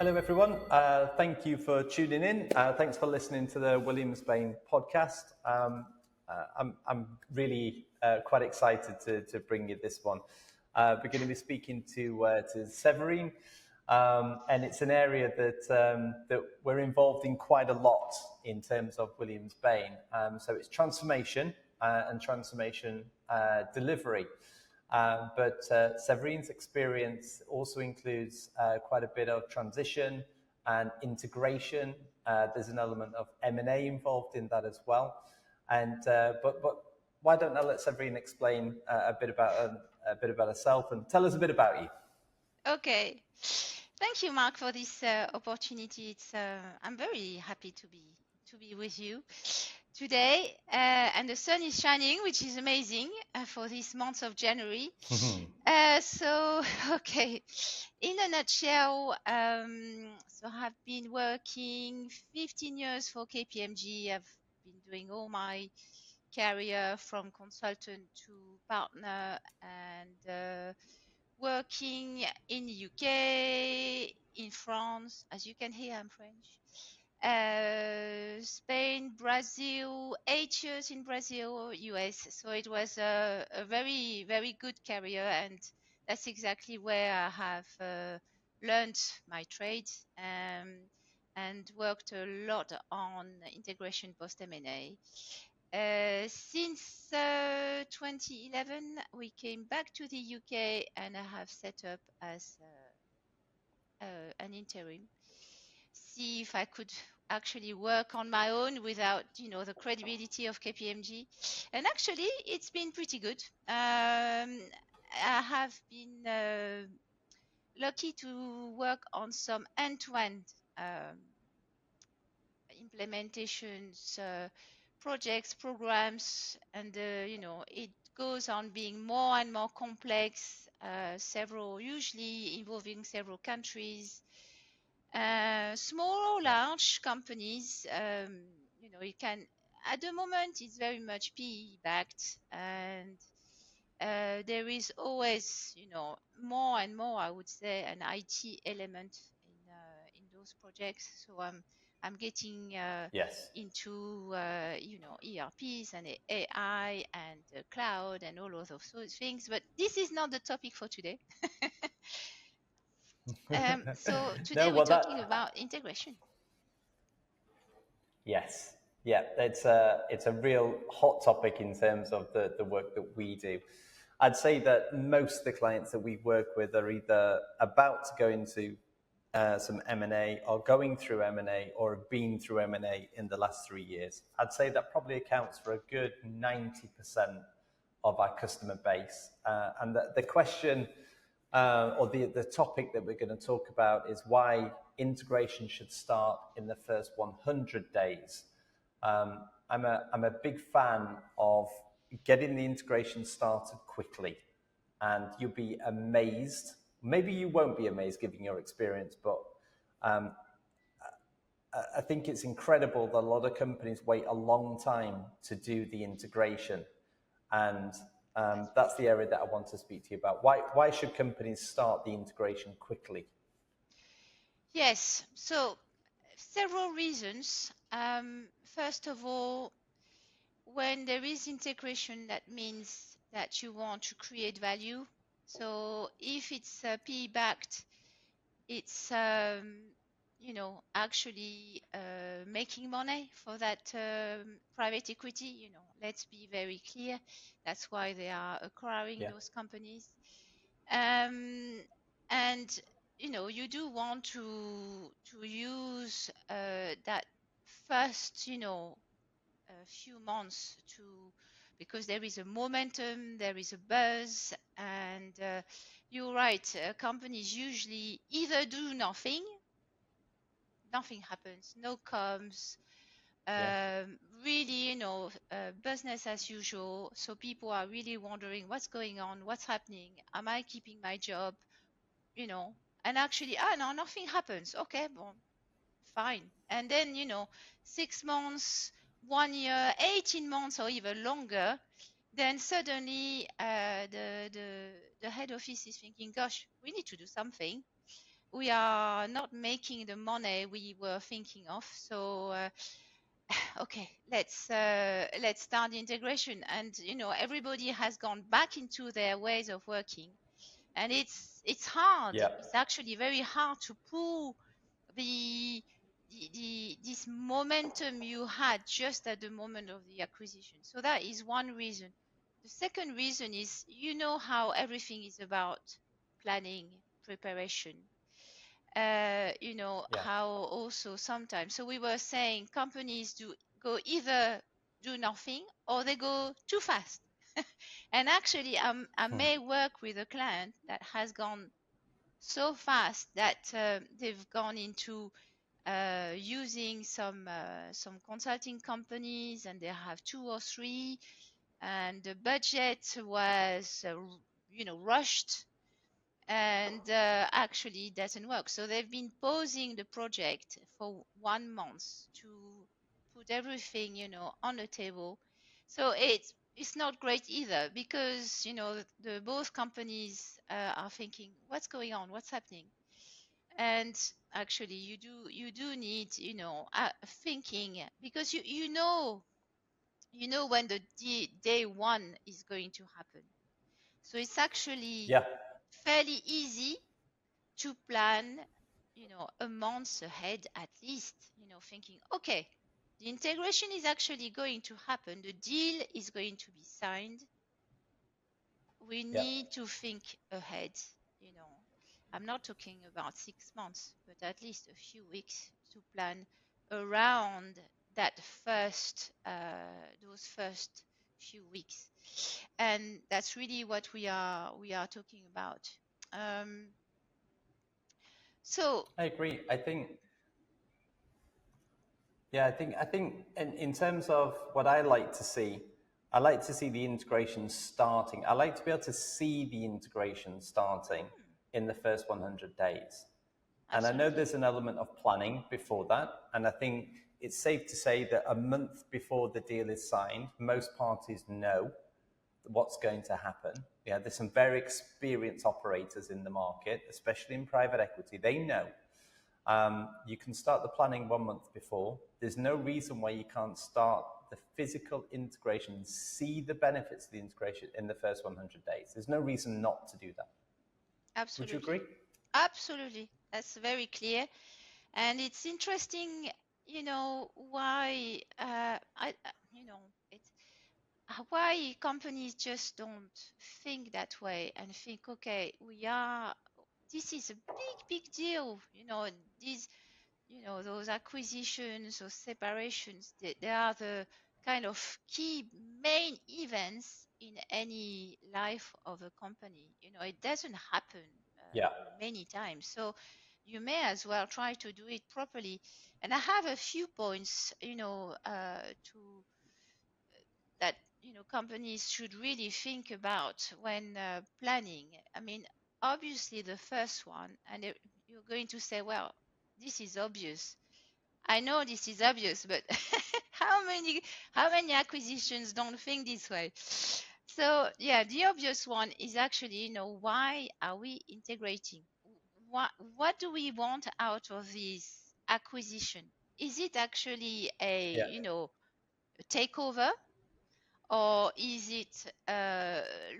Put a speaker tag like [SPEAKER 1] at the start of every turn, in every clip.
[SPEAKER 1] Hello, everyone. Thank you for tuning in. Thanks for listening to the Williams Bain podcast. I'm really quite excited to bring you this one. We're going to be speaking to Severine, and it's an area that we're involved in quite a lot in terms of Williams Bain. So it's transformation and transformation delivery. But Severine's experience also includes quite a bit of transition and integration. There's an element of M&A involved in that as well. And but why don't I let Severine explain a bit about herself and tell us a bit about you?
[SPEAKER 2] Okay. Thank you, Mark, for this opportunity. It's I'm very happy to be with you today, and the sun is shining, which is amazing for this month of January. So, okay, in a nutshell, so I've been working 15 years for KPMG. I've been doing all my career from consultant to partner, and working in the UK, in France. As you can hear, I'm French. Spain, Brazil, 8 years in Brazil, US. So it was a very, very good career, and that's exactly where I have learned my trade and worked a lot on integration post M&A. Since 2011, we came back to the UK, and I have set up as an interim. See if I could actually work on my own without, the credibility of KPMG. And actually, it's been pretty good. I have been lucky to work on some end-to-end implementations, projects, programs, and it goes on being more and more complex. Usually involving several countries, small or large companies. It can. At the moment, it's very much PE backed, and there is always, more and more, I would say, an IT element in those projects. So I'm getting
[SPEAKER 1] Yes.
[SPEAKER 2] into ERPs and AI and cloud and all of those things. But this is not the topic for today. So today
[SPEAKER 1] No,
[SPEAKER 2] we're
[SPEAKER 1] well,
[SPEAKER 2] talking about integration.
[SPEAKER 1] yes, yeah, it's a real hot topic in terms of the work that we do. I'd say that most of the clients that we work with are either about to go into some M&A or going through M&A or have been through M&A in the last 3 years. I'd say that probably accounts for a good 90% of our customer base. And the question or the topic that we're going to talk about is why integration should start in the first 100 days. I'm a big fan of getting the integration started quickly, and you'll be amazed. Maybe you won't be amazed given your experience, but I think it's incredible that a lot of companies wait a long time to do the integration. And that's the area that I want to speak to you about. Why should companies start the integration quickly?
[SPEAKER 2] Yes, so several reasons. First of all, when there is integration, that means that you want to create value. So if it's PE backed, it's actually making money for that private equity. Let's be very clear. That's why they are acquiring those companies. And you do want to use that first a few months to, because there is a momentum, there is a buzz, and you're right, companies usually either do nothing happens, no comes, really, business as usual. So people are really wondering what's going on, what's happening, am I keeping my job, and actually, no, nothing happens. Okay, well, fine. And then, 6 months, 1 year, 18 months, or even longer, then suddenly the head office is thinking, gosh, we need to do something. we are not making the money we were thinking of. So okay, let's start the integration. And everybody has gone back into their ways of working, and it's hard.
[SPEAKER 1] Yeah.
[SPEAKER 2] It's actually very hard to pull the this momentum you had just at the moment of the acquisition. So that is one reason. The second reason is how everything is about planning, preparation.
[SPEAKER 1] Yeah.
[SPEAKER 2] How also sometimes. So we were saying companies do go either do nothing or they go too fast. And actually, I
[SPEAKER 1] Hmm.
[SPEAKER 2] may work with a client that has gone so fast that they've gone into using some consulting companies, and they have two or three, and the budget was rushed, and actually it doesn't work. So they've been pausing the project for 1 month to put everything on the table. So it's not great either, because the both companies are thinking, what's going on, what's happening. And actually you do need thinking, because you know when the day one is going to happen. So it's actually
[SPEAKER 1] Yeah.
[SPEAKER 2] fairly easy to plan a month ahead at least, thinking, okay, the integration is actually going to happen, the deal is going to be signed, we
[SPEAKER 1] Yeah.
[SPEAKER 2] need to think ahead. you know I'm not talking about 6 months, but at least a few weeks to plan around that those first few weeks. And that's really what we are talking about. um, so
[SPEAKER 1] I agree. I think in terms of what I like to see, I like to see the integration starting. I like to be able to see the integration starting in the first 100 days. And I know
[SPEAKER 2] absolutely.
[SPEAKER 1] there's an element of planning before that. And I think it's safe to say that a month before the deal is signed, most parties know what's going to happen. Yeah, there's some very experienced operators in the market, especially in private equity. They know. You can start the planning 1 month before. There's no reason why you can't start the physical integration and see the benefits of the integration in the first 100 days. There's no reason not to do that. Would you
[SPEAKER 2] Absolutely.
[SPEAKER 1] agree?
[SPEAKER 2] Absolutely. That's very clear. And it's interesting, why it's why companies just don't think that way and think, okay, this is a big deal. These those acquisitions or separations, they are the kind of key main events in any life of a company. It doesn't happen
[SPEAKER 1] Yeah.
[SPEAKER 2] many times. So you may as well try to do it properly. And I have a few points, to that companies should really think about when planning. I mean, obviously the first one, and you're going to say, well, this is obvious. I know this is obvious, but how many acquisitions don't think this way? So yeah, the obvious one is actually, why are we integrating? What do we want out of this acquisition? Is it actually
[SPEAKER 1] Yeah.
[SPEAKER 2] a takeover, or is it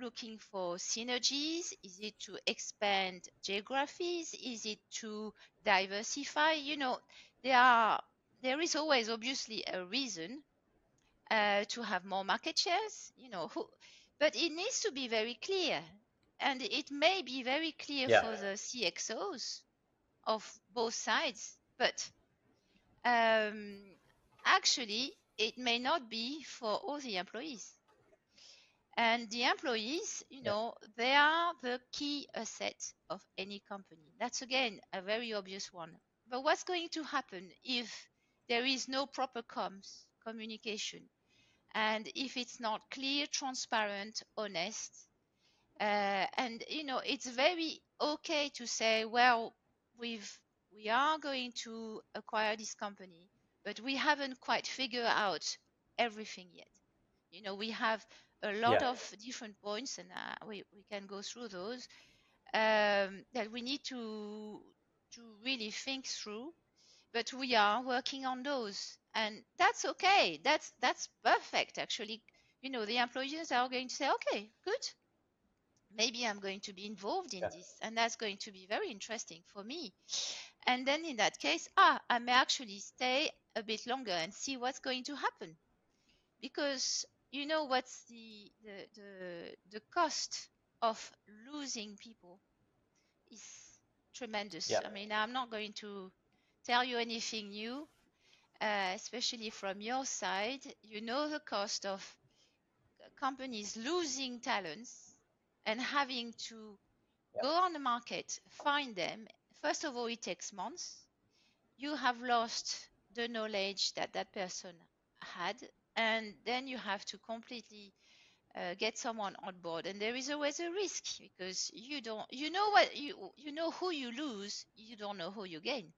[SPEAKER 2] looking for synergies? Is it to expand geographies? Is it to diversify? There are there is always obviously a reason to have more market shares. But it needs to be very clear, and it may be very clear
[SPEAKER 1] Yeah.
[SPEAKER 2] for the CXOs of both sides, but um, actually it may not be for all the employees. And the employees,
[SPEAKER 1] Yeah.
[SPEAKER 2] they are the key asset of any company. That's again a very obvious one. But what's going to happen if there is no proper communication, and if it's not clear, transparent, honest? And it's very okay to say, well, we are going to acquire this company, but we haven't quite figured out everything yet. We have a lot
[SPEAKER 1] Yeah.
[SPEAKER 2] of different points, and we can go through those, that we need to really think through. But we are working on those, and that's okay. That's perfect, actually. The employees are going to say, okay, good. Maybe I'm going to be involved in
[SPEAKER 1] Yeah.
[SPEAKER 2] this, and that's going to be very interesting for me. And then in that case, I may actually stay a bit longer and see what's going to happen, because what's the cost of losing people is tremendous.
[SPEAKER 1] Yeah.
[SPEAKER 2] I mean, I'm not going to tell you anything new, especially from your side. The cost of companies losing talents and having to
[SPEAKER 1] Yeah.
[SPEAKER 2] go on the market, find them. First of all, it takes months. You have lost the knowledge that that person had, and then you have to completely get someone on board. And there is always a risk, because you know who you lose, you don't know who you gain.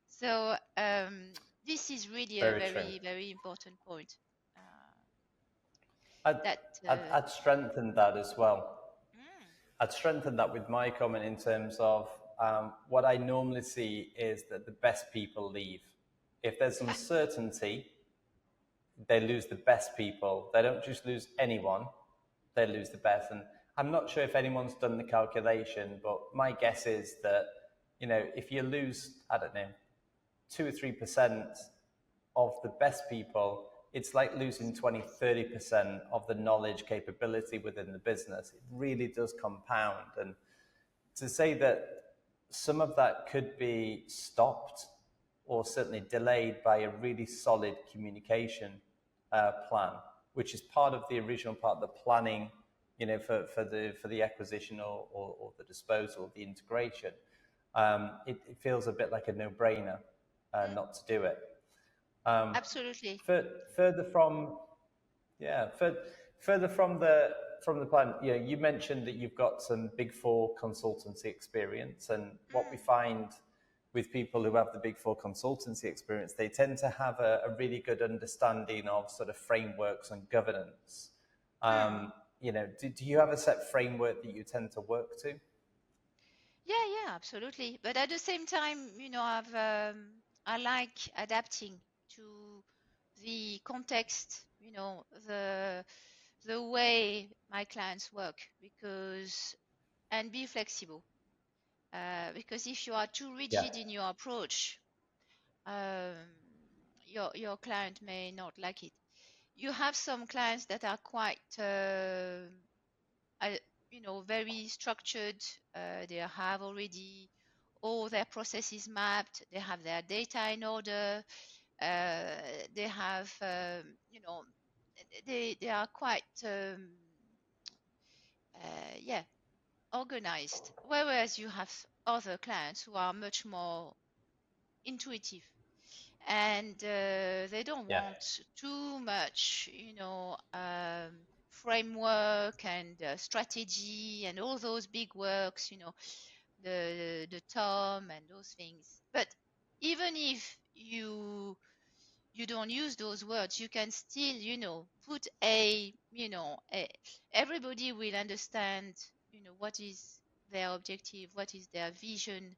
[SPEAKER 2] So this is really a
[SPEAKER 1] Very true.
[SPEAKER 2] very, very important point. Uh,
[SPEAKER 1] I'd,
[SPEAKER 2] that
[SPEAKER 1] I'd strengthen that as well.
[SPEAKER 2] mm,
[SPEAKER 1] I'd strengthen that with my comment in terms of what I normally see is that the best people leave. If there's uncertainty, they lose the best people. They don't just lose anyone, they lose the best. And I'm not sure if anyone's done the calculation, but my guess is that, if you lose, I don't know, 2 or 3% of the best people, it's like losing 20, 30% of the knowledge capability within the business. It really does compound. And to say that some of that could be stopped or certainly delayed by a really solid communication plan, which is part of the original part of the planning, for the acquisition or the disposal, the integration. It feels a bit like a no-brainer not to do it.
[SPEAKER 2] absolutely.
[SPEAKER 1] Further from, yeah, further from the plan, you mentioned that you've got some Big Four consultancy experience, and what we
[SPEAKER 2] Mm,
[SPEAKER 1] find with people who have the Big Four consultancy experience, they tend to have a really good understanding of sort of frameworks and governance.
[SPEAKER 2] mm.
[SPEAKER 1] Do you have a set framework that you tend to work to?
[SPEAKER 2] Yeah, absolutely. But at the same time, I like adapting to the context, the way my clients work, and be flexible. Because if you are too
[SPEAKER 1] Yeah,
[SPEAKER 2] rigid in your approach, um, your client may not like it. You have some clients that are quite uh, very structured. They have already all their processes mapped. They have their data in order. Uh, they have, they are quite, yeah, organized. Whereas you have other clients who are much more intuitive, and they don't
[SPEAKER 1] yeah,
[SPEAKER 2] want too much, framework and strategy and all those big works, the Tom and those things. But even if you don't use those words, you can still, put everybody will understand, what is their objective, what is their vision.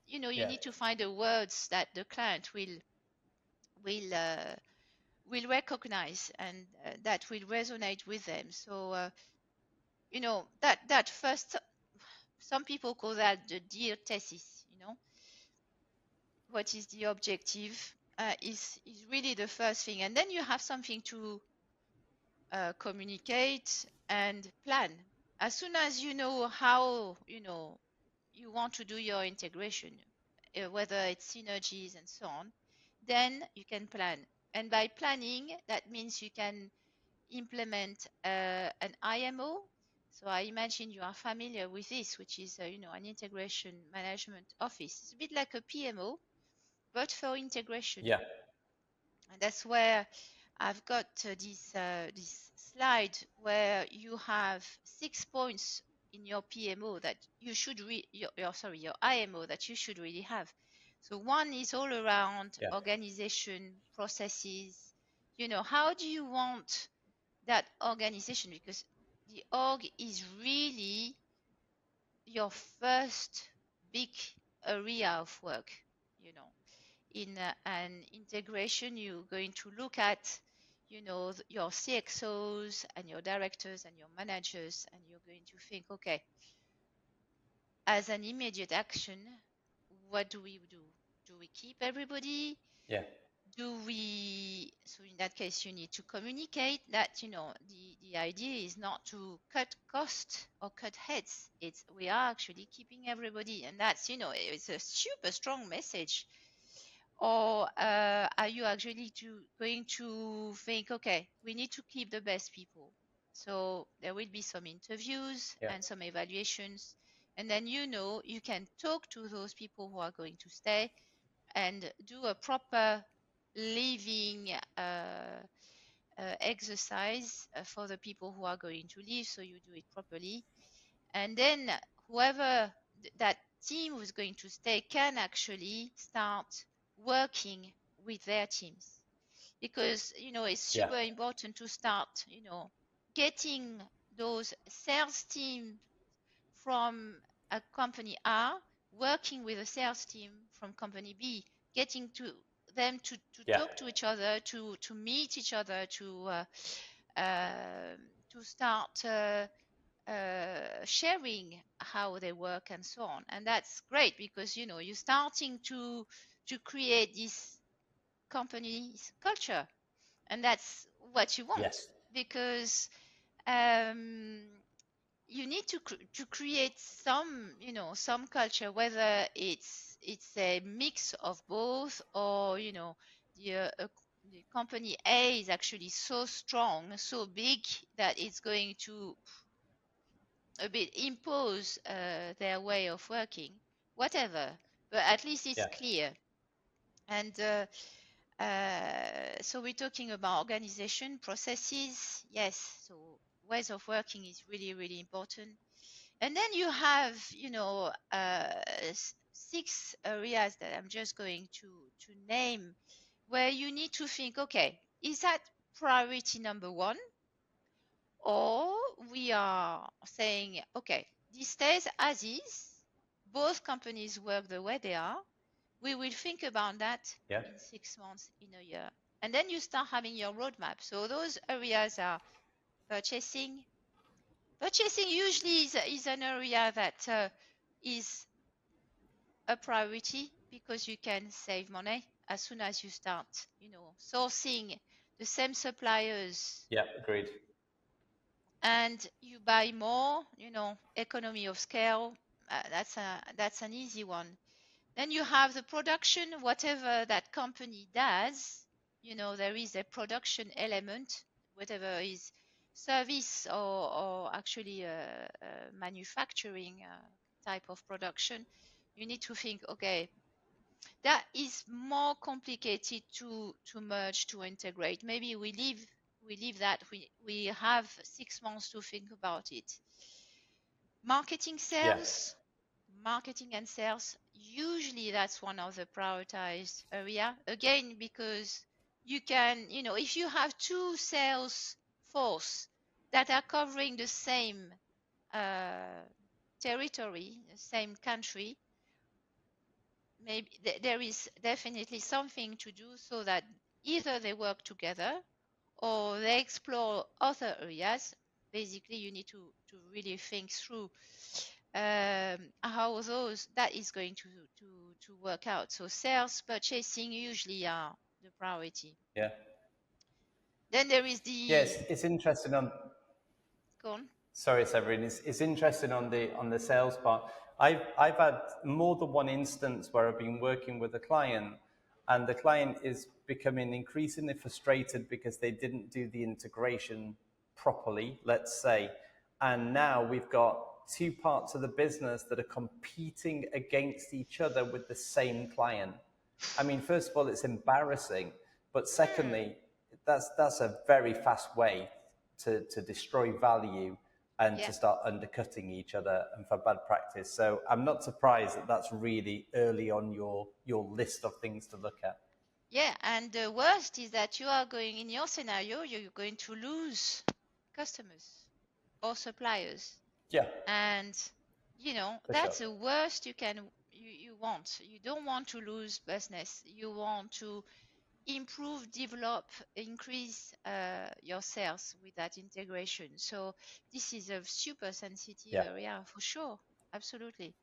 [SPEAKER 2] You
[SPEAKER 1] yeah,
[SPEAKER 2] need to find the words that the client will uh, will recognize, and that will resonate with them. So that first, some people call that the dear thesis. What is the objective, is really the first thing, and then you have something to communicate and plan. As soon as you know how you want to do your integration, whether it's synergies and so on, then you can plan. And by planning, that means you can implement an IMO. So I imagine you are familiar with this, which is an integration management office. It's a bit like a PMO, but for integration.
[SPEAKER 1] yeah,
[SPEAKER 2] And that's where I've got this slide where you have 6 points in your PMO that you should your IMO that you should really have. So one is all around
[SPEAKER 1] yeah,
[SPEAKER 2] organization, processes. How do you want that organization? Because the org is really your first big area of work, you know. In an integration, you're going to look at, your CXOs and your directors and your managers, and you're going to think, okay, as an immediate action, what do we do? Do we keep everybody?
[SPEAKER 1] Yeah.
[SPEAKER 2] So in that case, you need to communicate that, the idea is not to cut cost or cut heads. We are actually keeping everybody. And that's, it's a super strong message. Or are you actually going to think, okay, we need to keep the best people. So there will be some interviews
[SPEAKER 1] Yeah.
[SPEAKER 2] and some evaluations. And then, you can talk to those people who are going to stay and do a proper leaving exercise for the people who are going to leave. So you do it properly. And then whoever that team who's going to stay can actually start working with their teams, because it's super important to start getting those sales team from a company A working with a sales team from company B, getting to them to
[SPEAKER 1] Yeah.
[SPEAKER 2] talk to each other, to meet each other, to start sharing how they work and so on. And that's great, because you're starting to create this company's culture, and that's what you want,
[SPEAKER 1] Yes.
[SPEAKER 2] because you need to create some culture, whether it's a mix of both, or the company A is actually so strong, so big, that it's going to a bit impose their way of working, whatever, but at least it's
[SPEAKER 1] Yeah.
[SPEAKER 2] clear. And so we're talking about organization processes. Yes, so ways of working is really, really important. And then you have, 6 areas that I'm just going to name, where you need to think, okay, is that priority number 1? Or we are saying, okay, this stays as is. Both companies work the way they are. We will think about that
[SPEAKER 1] Yeah.
[SPEAKER 2] in 6 months, in a year. And then you start having your roadmap. So those areas are purchasing. Purchasing usually is an area that is a priority, because you can save money as soon as you start, sourcing the same suppliers,
[SPEAKER 1] Yeah. Agreed.
[SPEAKER 2] and you buy more, economy of scale. That's an easy one. Then you have the production, whatever that company does, there is a production element, whatever is service or actually a manufacturing type of production. You need to think, okay, that is more complicated to merge, to integrate. Maybe we leave that. We have 6 months to think about it. Marketing,
[SPEAKER 1] Yeah.
[SPEAKER 2] sales, marketing and sales. Usually that's one of the prioritized area. Again, because you can, if you have 2 sales force that are covering the same territory, the same country, maybe there is definitely something to do, so that either they work together or they explore other areas. Basically, you need to really think through how that is going to work out. So sales, purchasing usually are the priority.
[SPEAKER 1] Yeah.
[SPEAKER 2] Then there is the
[SPEAKER 1] Yes. It's interesting on.
[SPEAKER 2] go on.
[SPEAKER 1] Sorry, Severine. It's interesting on the sales part. I've had more than one instance where I've been working with a client, and the client is becoming increasingly frustrated because they didn't do the integration properly, let's say, and now we've got 2 parts of the business that are competing against each other with the same client. I mean, first of all, it's embarrassing, but secondly, that's a very fast way to destroy value and
[SPEAKER 2] Yeah.
[SPEAKER 1] to start undercutting each other and for bad practice. So I'm not surprised that that's really early on your list of things to look at.
[SPEAKER 2] Yeah, and the worst is that you are going, in your scenario, you're going to lose customers or suppliers.
[SPEAKER 1] Yeah,
[SPEAKER 2] And
[SPEAKER 1] for sure.
[SPEAKER 2] that's the worst you want. You don't want to lose business. You want to improve, develop, increase your sales with that integration. So this is a super sensitive
[SPEAKER 1] Yeah.
[SPEAKER 2] area for sure. Absolutely.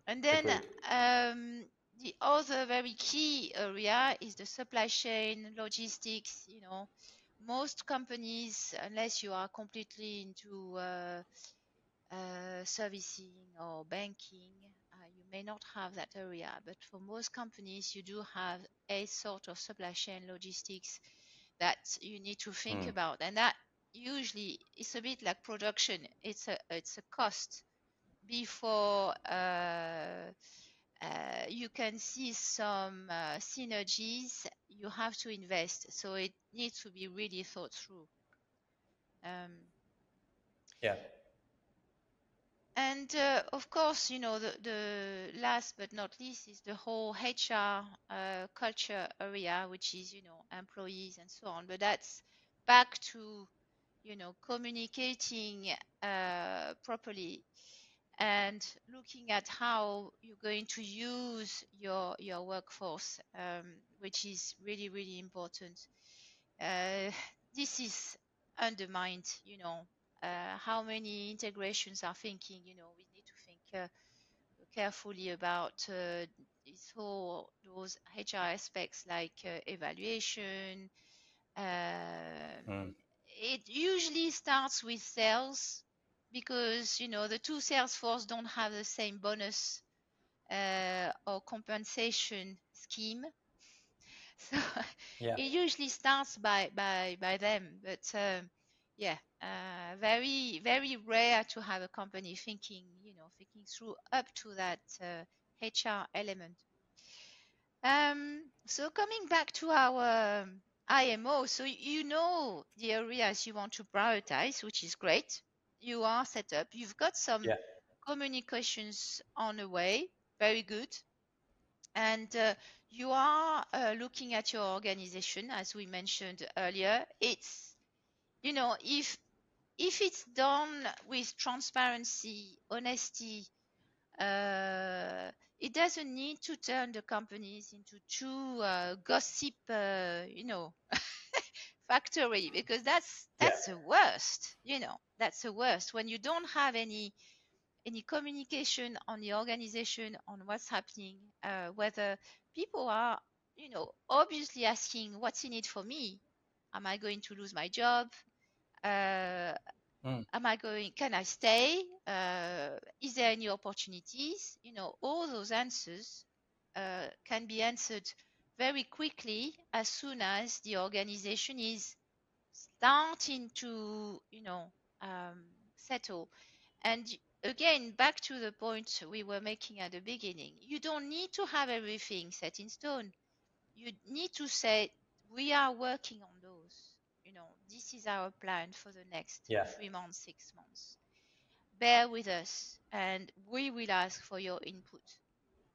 [SPEAKER 2] And then
[SPEAKER 1] Agreed.
[SPEAKER 2] the other very key area is the supply chain, logistics. Most companies, unless you are completely into servicing or banking, you may not have that area. But for most companies, you do have a sort of supply chain logistics that you need to think about, and that usually is a bit like production. It's a cost before you can see some synergies. You have to invest, so it needs to be really thought through.
[SPEAKER 1] Yeah.
[SPEAKER 2] And of course, the last but not least is the whole HR culture area, which is, employees and so on. But that's back to, communicating properly and looking at how you're going to use your workforce, which is really, really important. This is undermined, how many integrations are thinking, we need to think carefully about those HR aspects like evaluation. It usually starts with sales because, the two sales force don't have the same bonus or compensation scheme. So
[SPEAKER 1] Yeah.
[SPEAKER 2] it usually starts by them, but very, very rare to have a company thinking through up to that HR element. So coming back to our IMO, so the areas you want to prioritize, which is great. You are set up. You've got some
[SPEAKER 1] Yeah.
[SPEAKER 2] communications on the way. Very good. And you are looking at your organization, as we mentioned earlier. It's, if it's done with transparency, honesty, it doesn't need to turn the companies into two gossip, factory, because that's
[SPEAKER 1] Yeah.
[SPEAKER 2] the worst. That's the worst when you don't have any communication on the organization on what's happening, whether people are, obviously asking what's in it for me. Am I going to lose my job? Uh, can I stay? Is there any opportunities? All those answers can be answered very quickly as soon as the organization is starting to, settle. And again, back to the point we were making at the beginning, you don't need to have everything set in stone. You need to say, we are working on those. This is our plan for the next
[SPEAKER 1] Yeah.
[SPEAKER 2] 3 months, 6 months. Bear with us, and we will ask for your input.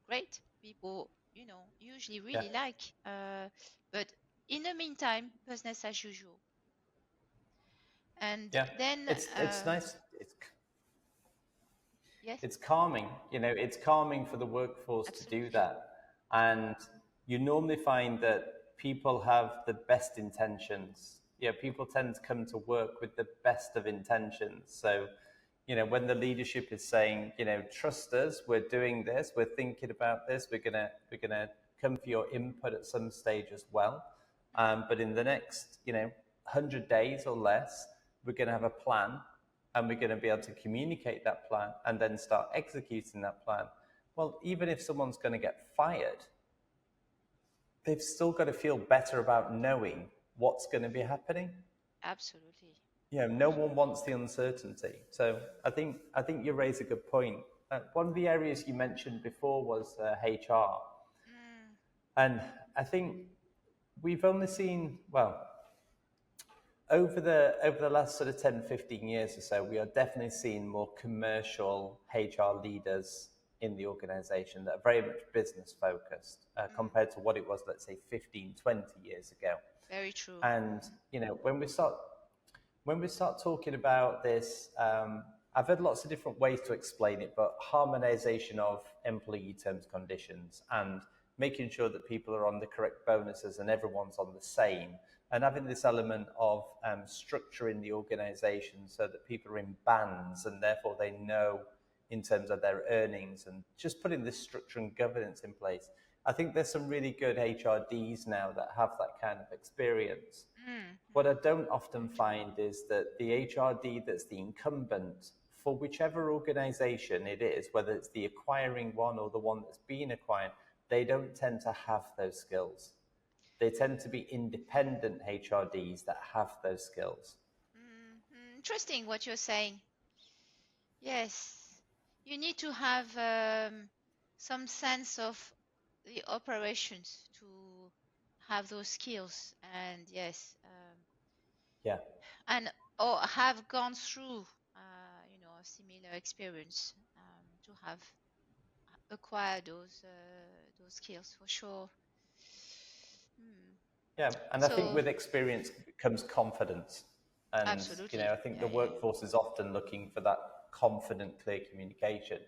[SPEAKER 2] Great. People, usually
[SPEAKER 1] Yeah.
[SPEAKER 2] really like. But in the meantime, business as usual. And
[SPEAKER 1] Yeah.
[SPEAKER 2] then,
[SPEAKER 1] It's nice.
[SPEAKER 2] yes,
[SPEAKER 1] It's calming. It's calming for the workforce to do
[SPEAKER 2] absolutely.
[SPEAKER 1] that. And you normally find that people have the best intentions. Yeah, people tend to come to work with the best of intentions. So, when the leadership is saying, trust us, we're doing this, we're thinking about this, we're gonna come for your input at some stage as well. But in the next, 100 days or less, we're going to have a plan, and we're going to be able to communicate that plan and then start executing that plan. Well, even if someone's going to get fired, they've still got to feel better about knowing what's going to be happening.
[SPEAKER 2] Absolutely.
[SPEAKER 1] No one wants the uncertainty. So I think you raise a good point. One of the areas you mentioned before was HR,
[SPEAKER 2] Mm,
[SPEAKER 1] and I think we've only seen, well, over the last sort of 10, 15 years or so, we are definitely seeing more commercial HR leaders in the organization that are very much business focused compared to what it was, let's say, 15, 20 years ago.
[SPEAKER 2] very true.
[SPEAKER 1] And, when we start talking about this, I've heard lots of different ways to explain it, but harmonization of employee terms, conditions, and making sure that people are on the correct bonuses and everyone's on the same, and having this element of structure in the organization so that people are in bands and therefore they know in terms of their earnings, and just putting this structure and governance in place. I think there's some really good HRDs now that have that kind of experience. What I don't often find is that the HRD that's the incumbent for whichever organization it is, whether it's the acquiring one or the one that's being acquired, they don't tend to have those skills. They tend to be independent HRDs that have those skills.
[SPEAKER 2] Interesting what you're saying. Yes, you need to have some sense of the operations to have those skills, and yes,
[SPEAKER 1] Yeah.
[SPEAKER 2] and or have gone through, a similar experience to have acquired those skills for sure.
[SPEAKER 1] Yeah, and I think
[SPEAKER 2] So
[SPEAKER 1] with experience comes confidence. And,
[SPEAKER 2] absolutely,
[SPEAKER 1] I think the
[SPEAKER 2] yeah.
[SPEAKER 1] workforce is often looking for that confident, clear communication.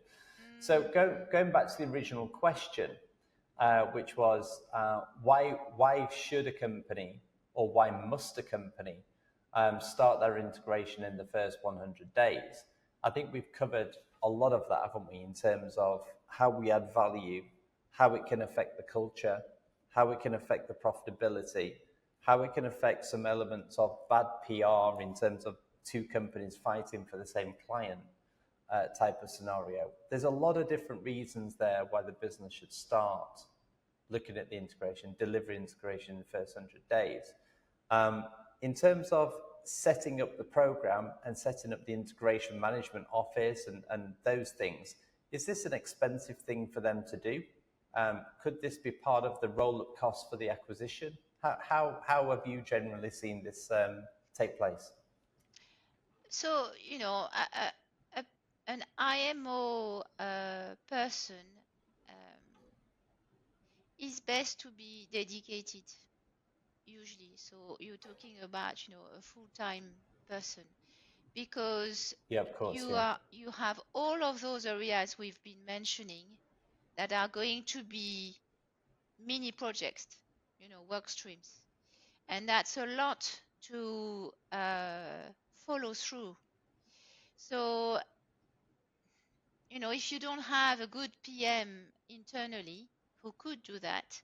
[SPEAKER 1] So going back to the original question, which was why should a company or why must a company start their integration in the first 100 days? I think we've covered a lot of that, haven't we, in terms of how we add value, how it can affect the culture, how it can affect the profitability, how it can affect some elements of bad PR in terms of two companies fighting for the same client type of scenario. There's a lot of different reasons there why the business should start looking at the integration, delivery integration in the first 100 days. In terms of setting up the program and setting up the integration management office and those things, is this an expensive thing for them to do? Could this be part of the roll-up cost for the acquisition? How have you generally seen this take place?
[SPEAKER 2] So, an IMO person is best to be dedicated usually. So you're talking about, a full-time person, because
[SPEAKER 1] Yeah, of course. Yeah.
[SPEAKER 2] you have all of those areas we've been mentioning that are going to be mini projects, work streams, and that's a lot to follow through. So, if you don't have a good PM internally who could do that,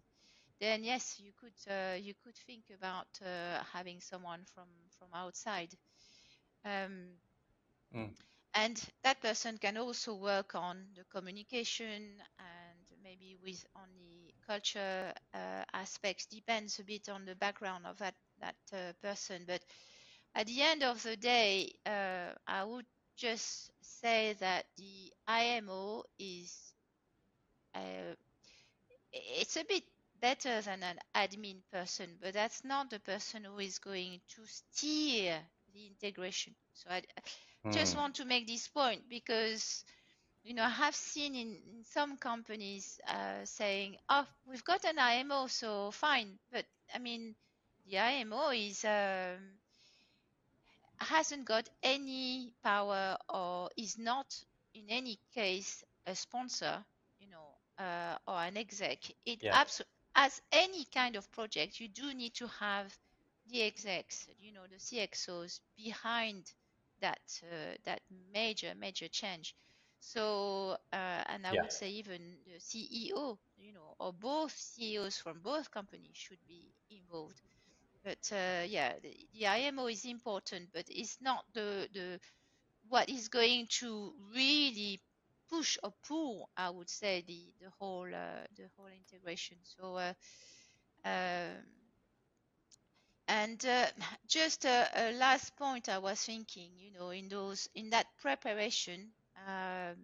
[SPEAKER 2] then yes, you could think about having someone from outside, and that person can also work on the communication and maybe with on the culture aspects. Depends a bit on the background of that person, but at the end of the day, I would just say that the IMO is it's a bit better than an admin person, but that's not the person who is going to steer the integration. So I just want to make this point, because I have seen in some companies saying, "Oh, we've got an IMO, so fine." But I mean, the IMO hasn't got any power, or is not in any case a sponsor, or an exec. It
[SPEAKER 1] Yeah.
[SPEAKER 2] as any kind of project, you do need to have the execs, the CXOs behind that major change. So, and I
[SPEAKER 1] Yeah.
[SPEAKER 2] would say even the CEO, or both CEOs from both companies should be involved. But yeah, the IMO is important, but it's not the what is going to really push or pull, I would say, the whole integration. So and just a last point I was thinking, in that preparation, um,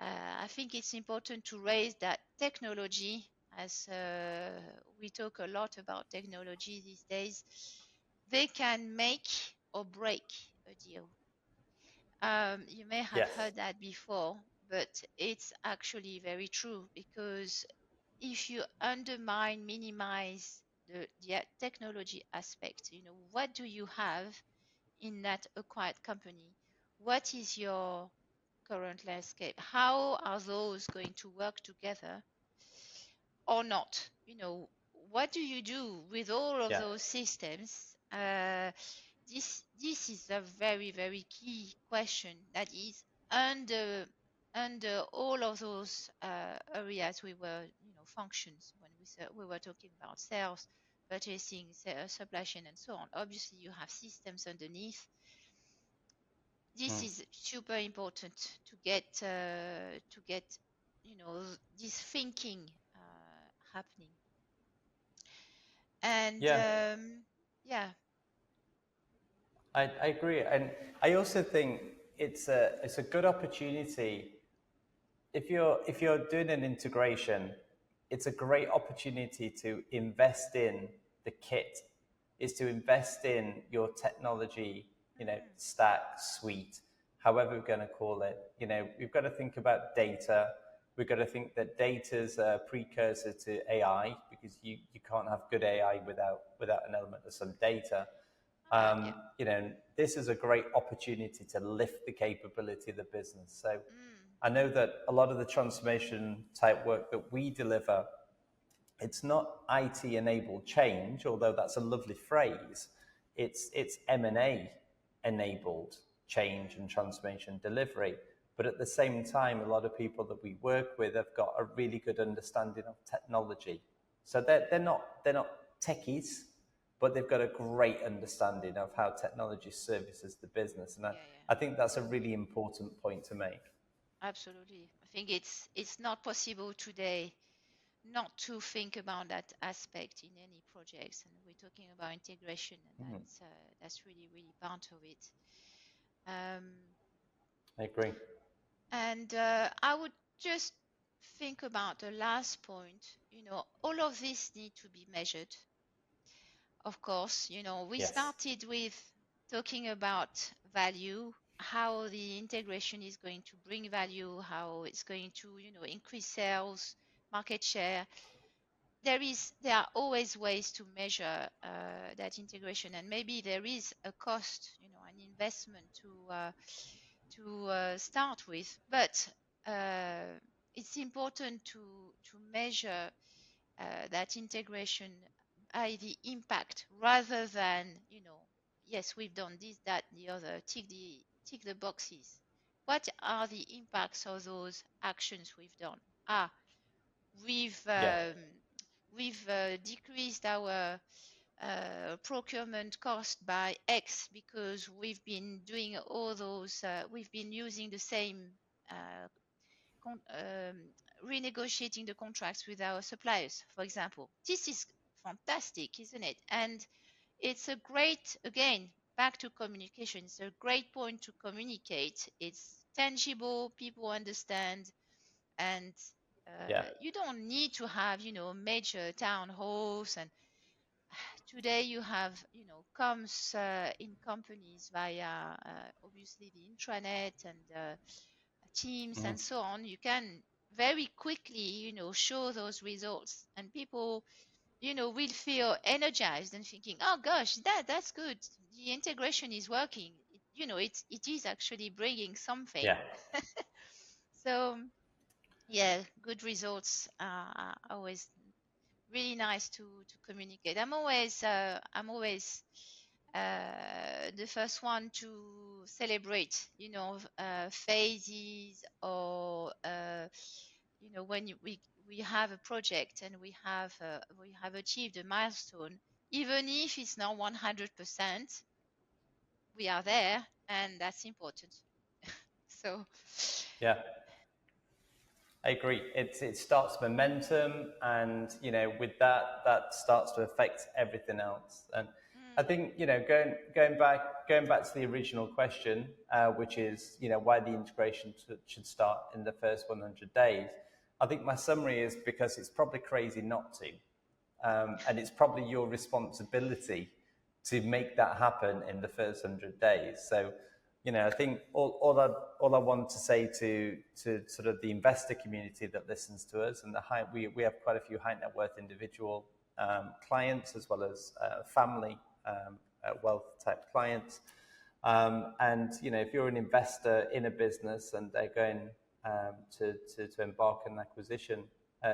[SPEAKER 2] I think it's important to raise that technology, as we talk a lot about technology these days, they can make or break a deal. You may have
[SPEAKER 1] Yes.
[SPEAKER 2] heard that before, but it's actually very true, because if you undermine, minimize the technology aspect, what do you have in that acquired company? what is your current landscape? How are those going to work together or not? What do you do with all of
[SPEAKER 1] Yeah.
[SPEAKER 2] those systems? This is a very, very key question that is under under all of those areas we were, functions when we were talking about sales, purchasing, supply chain, and so on. Obviously, you have systems underneath. This is super important to get this thinking happening. And
[SPEAKER 1] Yeah,
[SPEAKER 2] yeah,
[SPEAKER 1] I agree, and I also think it's a good opportunity if you're doing an integration. It's a great opportunity to invest in the kit, is to invest in your technology, stack, suite, however we're going to call it. We've got to think about data. We've got to think that data is a precursor to AI, because you can't have good AI without an element of some data.
[SPEAKER 2] yeah.
[SPEAKER 1] This is a great opportunity to lift the capability of the business. So
[SPEAKER 2] Mm,
[SPEAKER 1] I know that a lot of the transformation type work that we deliver, it's not IT enabled change, although that's a lovely phrase. It's M&A enabled change and transformation delivery. But at the same time, a lot of people that we work with have got a really good understanding of technology. So they're not techies, but they've got a great understanding of how technology services the business. And
[SPEAKER 2] yeah, yeah.
[SPEAKER 1] I think that's a really important point to make.
[SPEAKER 2] Absolutely. I think it's not possible today not to think about that aspect in any projects, and we're talking about integration, and that's really, really part of it. Um,
[SPEAKER 1] I agree.
[SPEAKER 2] and I would just think about the last point. All of this need to be measured. Of course, we
[SPEAKER 1] Yes.
[SPEAKER 2] started with talking about value, how the integration is going to bring value, how it's going to, increase sales, market share. There are always ways to measure that integration, and maybe there is a cost, an investment to start with, but it's important to measure that integration by the impact rather than, yes, we've done this, that, the other, tick the boxes. What are the impacts of those actions we've done? We've
[SPEAKER 1] Yeah.
[SPEAKER 2] decreased our procurement cost by X because we've been doing all those, we've been using the same uh, con- um, renegotiating the contracts with our suppliers, for example. This is fantastic, isn't it? And it's a great, again, back to communication. It's a great point to communicate. It's tangible, people understand, and
[SPEAKER 1] Yeah.
[SPEAKER 2] you don't need to have, major town halls. And today you have, comms in companies via obviously the intranet and Teams and so on. You can very quickly, show those results, and people, will feel energized and thinking, oh gosh, that's good. The integration is working. It is actually bringing something.
[SPEAKER 1] Yeah.
[SPEAKER 2] So yeah, good results are always really nice to communicate. I'm always the first one to celebrate, phases, or when we have a project and we have achieved a milestone, even if it's not 100%, we are there, and that's important. So
[SPEAKER 1] Yeah. I agree. It starts momentum, and with that starts to affect everything else. And I
[SPEAKER 2] mm,
[SPEAKER 1] think going back to the original question, which is why the integration should start in the first 100 days. I think my summary is because it's probably crazy not to, and it's probably your responsibility to make that happen in the first 100 days. So, I think all I want to say to sort of the investor community that listens to us, and we have quite a few high net worth individual clients, as well as family wealth type clients. And if you're an investor in a business and they're going to embark on an acquisition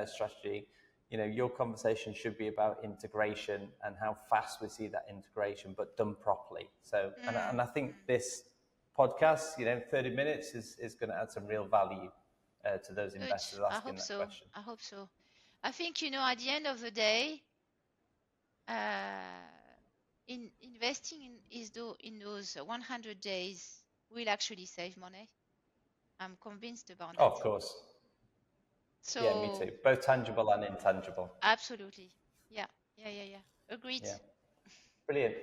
[SPEAKER 1] strategy, your conversation should be about integration and how fast we see that integration, but done properly. So, and I think this podcast, 30 minutes is going to add some real value to those
[SPEAKER 2] Good.
[SPEAKER 1] investors
[SPEAKER 2] I
[SPEAKER 1] asking
[SPEAKER 2] hope
[SPEAKER 1] that
[SPEAKER 2] so.
[SPEAKER 1] question.
[SPEAKER 2] I hope so. I think, at the end of the day, in investing in those 100 days will actually save money. I'm convinced about
[SPEAKER 1] Oh,
[SPEAKER 2] that.
[SPEAKER 1] of course.
[SPEAKER 2] So
[SPEAKER 1] Yeah, me too. Both tangible and intangible.
[SPEAKER 2] absolutely. Yeah. Agreed.
[SPEAKER 1] Yeah. Brilliant.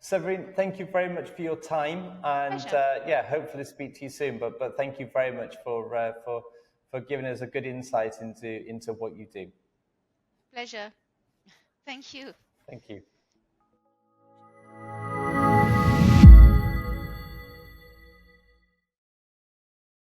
[SPEAKER 1] Severine, thank you very much for your time, and hopefully speak to you soon. But thank you very much for giving us a good insight into what you do.
[SPEAKER 2] Pleasure. Thank you.
[SPEAKER 1] Thank you.